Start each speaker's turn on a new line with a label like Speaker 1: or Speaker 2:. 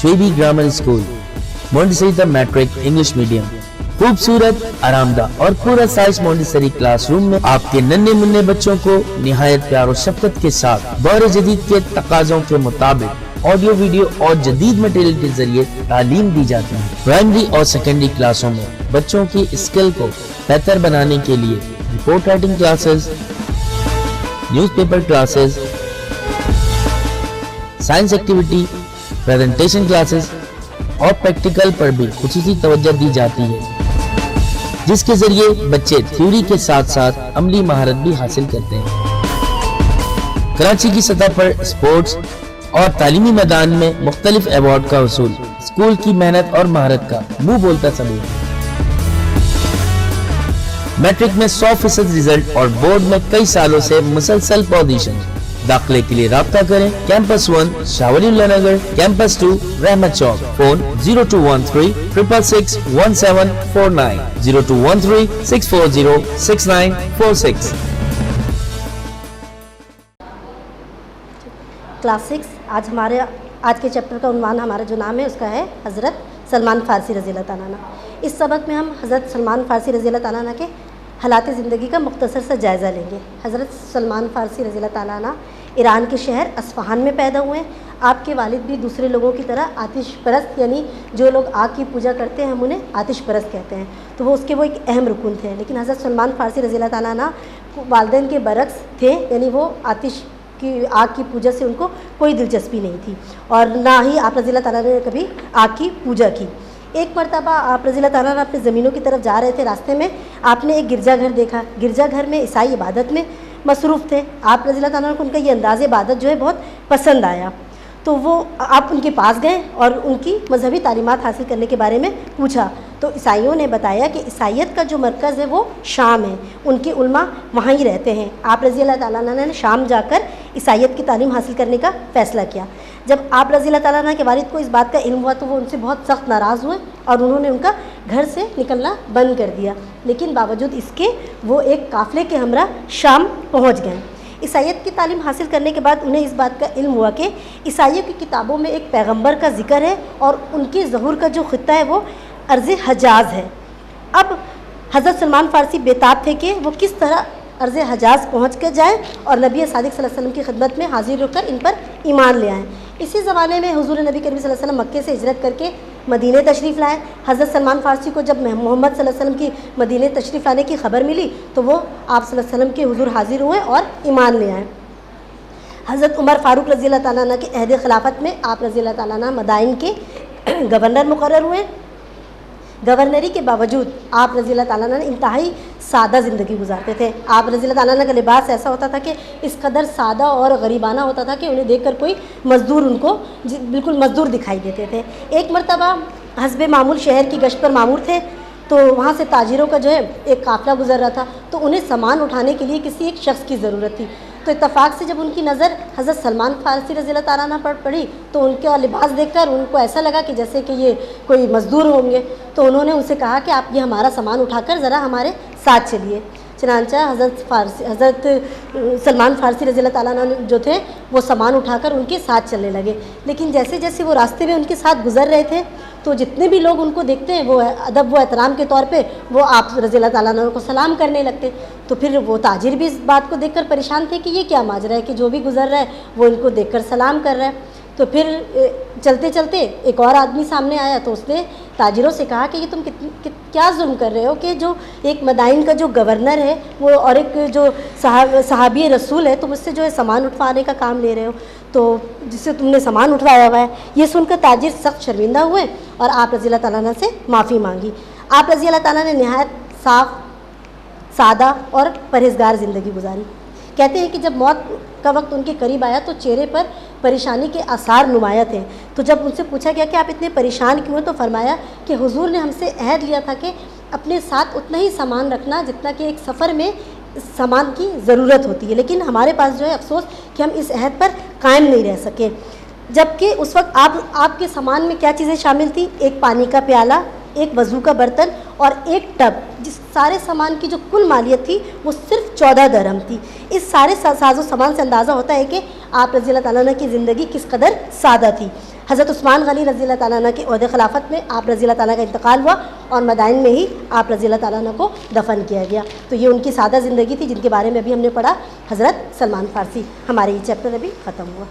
Speaker 1: شعیبی grammar school, Montessori دا matric English medium, خوبصورت، آرامدہ اور پورا سائز مونٹیسری کلاس روم میں آپ کے ننھے منھے بچوں کو نہایت پیار و شفقت کے ساتھ دور جدید کے تقاضوں کے مطابق آڈیو ویڈیو اور جدید مٹیریل کے ذریعے تعلیم دی جاتی ہے۔ پرائمری اور سیکنڈری کلاسوں میں بچوں کی اسکل کو بہتر بنانے کے لیے report writing classes, news paper classes, science activity, presentation classes اور پریکٹیکل پر بھی خصوصی توجہ دی جاتی ہے، جس کے ذریعے بچے تھیوری کے ساتھ ساتھ عملی مہارت بھی حاصل کرتے ہیں۔ کراچی کی سطح پر اسپورٹس اور تعلیمی میدان میں مختلف ایوارڈ کا حصول اسکول کی محنت اور مہارت کا منہ بولتا ثبوت ہے۔ میٹرک میں 100% رزلٹ اور بورڈ میں کئی سالوں سے مسلسل پوزیشن۔ داخلے کے لیے رابطہ کریں کیمپس 1 شاہ ولی اللہ نگر، کیمپس 2 رحمت چوک، فون 0213 666 1749 0213 640 6946۔
Speaker 2: کلاس 6 آج کے چیپٹر کا عنوان ہمارا جو نام ہے اس کا ہے حضرت سلمان فارسی رضی اللہ تعالیٰ عنہ۔ اس سبق میں ہم حضرت سلمان فارسی رضی اللہ تعالیٰ عنہ کے حالات زندگی کا مختصر سا جائزہ لیں گے۔ حضرت سلمان فارسی رضی اللہ تعالیٰ عنہ ایران کے شہر اصفہان میں پیدا ہوئے ہیں۔ آپ کے والد بھی دوسرے لوگوں کی طرح آتش پرست، یعنی جو لوگ آگ کی پوجا کرتے ہیں ہم انہیں آتش پرست کہتے ہیں، تو وہ اس کے ایک اہم رکن تھے۔ لیکن حضرت سلمان فارسی رضی اللہ تعالیٰ عنہ والدین کے برعکس تھے، یعنی وہ آگ کی پوجا سے ان کو کوئی دلچسپی نہیں تھی اور نہ ہی آپ رضی اللہ تعالیٰ نے کبھی آگ کی پوجا کی۔ ایک مرتبہ آپ رضی اللہ تعالیٰ نے اپنے زمینوں کی طرف جا رہے تھے، راستے میں آپ نے ایک گرجا گھر دیکھا۔ گرجا گھر میں عیسائی عبادت میں مصروف تھے۔ آپ رضی اللہ تعالیٰ کو ان کا یہ انداز عبادت جو ہے بہت پسند آیا، تو وہ آپ ان کے پاس گئے اور ان کی مذہبی تعلیمات حاصل کرنے کے بارے میں پوچھا، تو عیسائیوں نے بتایا کہ عیسائیت کا جو مرکز ہے وہ شام ہے، ان کے علماء وہاں ہی رہتے ہیں۔ آپ رضی اللہ تعالیٰ نے شام جا کر عیسائیت کی تعلیم حاصل کرنے کا فیصلہ کیا۔ جب آپ رضی اللہ تعالیٰ کے والد کو اس بات کا علم ہوا تو وہ ان سے بہت سخت ناراض ہوئے اور انہوں نے ان کا گھر سے نکلنا بند کر دیا، لیکن باوجود اس کے وہ ایک قافلے کے ہمراہ شام پہنچ گئے۔ عیسائیت کی تعلیم حاصل کرنے کے بعد انہیں اس بات کا علم ہوا کہ عیسائیوں کی کتابوں میں ایک پیغمبر کا ذکر ہے اور ان کی ظہور کا جو خطہ ہے وہ ارض حجاز ہے۔ اب حضرت سلمان فارسی بےتاب تھے کہ وہ کس طرح ارض حجاز پہنچ کے جائیں اور نبی صادق صلی اللہ علیہ وسلم کی خدمت میں حاضر ہو کر ان پر ایمان لے آئیں۔ اسی زمانے میں حضور نبی کریم صلی اللہ علیہ وسلم مکے سے ہجرت کر کے مدینہ تشریف لائے۔ حضرت سلمان فارسی کو جب محمد صلی اللہ علیہ وسلم کی مدینہ تشریف لانے کی خبر ملی تو وہ آپ صلی اللہ علیہ وسلم کے حضور حاضر ہوئے اور ایمان لے آئے۔ حضرت عمر فاروق رضی اللہ تعالیٰ عنہ کے عہد خلافت میں آپ رضی اللہ تعالیٰ عنہ مدائن کے گورنر مقرر ہوئے۔ گورنری کے باوجود آپ رضی اللہ تعالیٰ عنہ انتہائی سادہ زندگی گزارتے تھے۔ آپ رضی اللہ تعالیٰ عنہ کا لباس ایسا ہوتا تھا کہ اس قدر سادہ اور غریبانہ ہوتا تھا کہ انہیں دیکھ کر کوئی مزدور ان کو بالکل مزدور دکھائی دیتے تھے۔ ایک مرتبہ حسب معمول شہر کی گشت پر مامور تھے تو وہاں سے تاجروں کا جو ہے ایک قافلہ گزر رہا تھا، تو انہیں سامان اٹھانے کے لیے کسی ایک شخص کی ضرورت تھی، تو اتفاق سے جب ان کی نظر حضرت سلمان فارسی رضی اللہ تعالیٰ عنہ پر پڑی تو ان کا لباس دیکھ کر ان کو ایسا لگا کہ جیسے کہ یہ کوئی مزدور ہوں گے، تو انہوں نے ان سے کہا کہ آپ یہ ہمارا سامان اٹھا کر ذرا ہمارے ساتھ چلیے۔ چنانچہ حضرت سلمان فارسی رضی اللہ تعالیٰ عنہ جو تھے وہ سامان اٹھا کر ان کے ساتھ چلنے لگے، لیکن جیسے جیسے وہ راستے میں ان کے ساتھ گزر رہے تھے تو جتنے بھی لوگ ان کو دیکھتے ہیں وہ ادب و احترام کے طور پہ وہ آپ رضی اللہ تعالیٰ عنہ کو سلام کرنے لگتے، تو پھر وہ تاجر بھی اس بات کو دیکھ کر پریشان تھے کہ یہ کیا ماجرا ہے کہ جو بھی گزر رہا ہے وہ ان کو دیکھ کر سلام کر رہا ہے۔ تو پھر چلتے چلتے ایک اور آدمی سامنے آیا تو اس نے تاجروں سے کہا کہ یہ تم کیا ظلم کر رہے ہو کہ جو ایک مدائن کا جو گورنر ہے وہ اور ایک جو صحابی رسول ہے تم اس سے جو ہے سامان اٹھوانے کا کام لے رہے ہو، تو جس سے تم نے سامان اٹھوایا ہوا ہے۔ یہ سن کر تاجر سخت شرمندہ ہوئے اور آپ رضی اللہ تعالیٰ عنہ سے معافی مانگی۔ آپ رضی اللہ تعالیٰ نے نہایت صاف، سادہ اور پرہیزگار زندگی گزاری۔ کہتے ہیں کہ جب موت کا وقت ان کے قریب آیا تو چہرے پر پریشانی کے آثار نمایاں تھے، تو جب ان سے پوچھا گیا کہ آپ اتنے پریشان کیوں ہیں تو فرمایا کہ حضور نے ہم سے عہد لیا تھا کہ اپنے ساتھ اتنا ہی سامان رکھنا جتنا کہ ایک سفر میں سامان کی ضرورت ہوتی ہے، لیکن ہمارے پاس جو ہے افسوس کہ ہم اس عہد پر قائم نہیں رہ سکے۔ جبکہ اس وقت آپ کے سامان میں کیا چیزیں شامل تھیں؟ ایک پانی کا پیالہ، ایک وضو کا برتن اور ایک ٹب، جس سارے سامان کی جو کل مالیت تھی وہ صرف 14 درہم تھی۔ اس سارے ساز و سامان سے اندازہ ہوتا ہے کہ آپ رضی اللہ تعالیٰ عنہ کی زندگی کس قدر سادہ تھی۔ حضرت عثمان غنی رضی اللہ تعالیٰ عنہ کے عہد خلافت میں آپ رضی اللہ تعالیٰ کا انتقال ہوا اور مدائن میں ہی آپ رضی اللہ تعالیٰ عنہ کو دفن کیا گیا۔ تو یہ ان کی سادہ زندگی تھی جن کے بارے میں ابھی ہم نے پڑھا حضرت سلمان فارسی۔ ہمارے یہ چیپٹر ابھی ختم ہوا۔